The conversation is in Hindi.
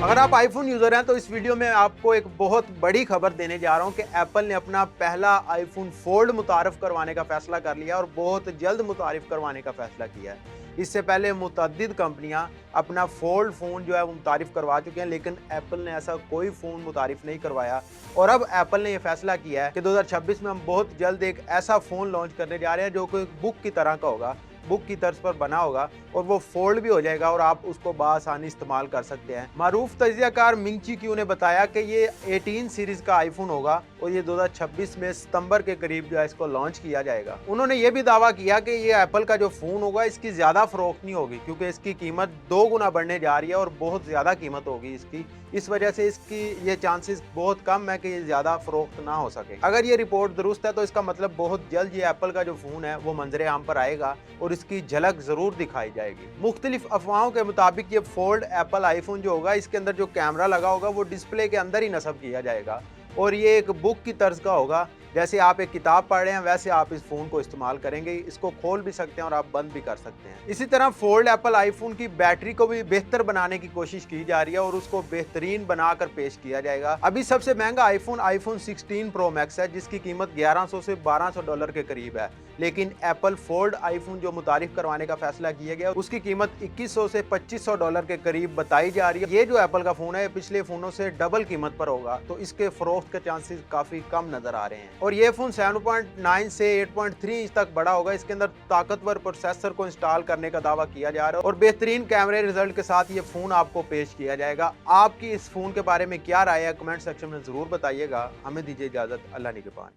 अगर आप आईफोन यूजर हैं तो इस वीडियो में आपको एक बहुत बड़ी खबर देने जा रहा हूं कि एप्पल ने अपना पहला आईफोन फोल्ड मुतारफ करवाने का फैसला कर लिया और बहुत जल्द मुतारिफ करवाने का फैसला किया है। इससे पहले मुतअद्दिद कंपनियां अपना फोल्ड फ़ोन जो है वो मुतारिफ करवा चुके हैं, लेकिन एप्पल ने ऐसा कोई फ़ोन मुतारिफ नहीं करवाया। और अब एप्पल ने यह फैसला किया है कि 2026 में हम बहुत जल्द एक ऐसा फ़ोन लॉन्च करने जा रहे हैं जो कोई बुक की तरह का होगा, बुक की तर्ज पर बना होगा और वो फोल्ड भी हो जाएगा और आप उसको बआसानी इस्तेमाल कर सकते हैं। मारूफ तजियाकार मिंग ची क्यू ने बताया कि ये 18 सीरीज का आईफोन होगा और ये 2026 में सितंबर के करीब जो है इसको लॉन्च किया जाएगा। उन्होंने ये भी दावा किया कि ये एप्पल का जो फोन होगा इसकी ज्यादा फरोख्त नहीं होगी क्योंकि इसकी कीमत 2 गुना बढ़ने जा रही है और बहुत ज्यादा कीमत होगी इसकी। इस वजह से इसकी ये चांसेस बहुत कम है कि ये ज्यादा फरोख्त ना हो सके। अगर ये रिपोर्ट दुरुस्त है तो इसका मतलब बहुत जल्द ये एप्पल का जो फोन है वो मंजरे आम पर आएगा और इसकी झलक जरूर दिखाई जाएगी। मुख्तलिफ अफवाहों के मुताबिक ये फोल्ड एप्पल आईफोन जो होगा इसके अंदर जो कैमरा लगा होगा वो डिस्प्ले के अंदर ही नस्ब किया जाएगा और ये एक बुक की तर्ज का होगा। जैसे आप एक किताब पढ़ रहे हैं वैसे आप इस फोन को इस्तेमाल करेंगे, इसको खोल भी सकते हैं और आप बंद भी कर सकते हैं। इसी तरह फोल्ड एप्पल आईफोन की बैटरी को भी बेहतर बनाने की कोशिश की जा रही है और उसको बेहतरीन बनाकर पेश किया जाएगा। अभी सबसे महंगा आईफोन 16 प्रो मैक्स है जिसकी कीमत 1100 से 1200 डॉलर के करीब है, लेकिन एप्पल फोल्ड आईफोन जो मुतारिफ करवाने का फैसला किया गया उसकी कीमत 2100 से 2500 डॉलर के करीब बताई जा रही है। ये जो एप्पल का फोन है पिछले फोनों से डबल कीमत पर होगा, तो इसके फरोख्त के चांसेस काफी कम नजर आ रहे हैं। और ये फोन 7.9 से 8.3 इंच तक बड़ा होगा। इसके अंदर ताकतवर प्रोसेसर को इंस्टॉल करने का दावा किया जा रहा है और बेहतरीन कैमरे रिजल्ट के साथ ये फोन आपको पेश किया जाएगा। आपकी इस फोन के बारे में क्या राय है कमेंट सेक्शन में जरूर बताइएगा। हमें दीजिए इजाजत, अल्लाह निगहबान।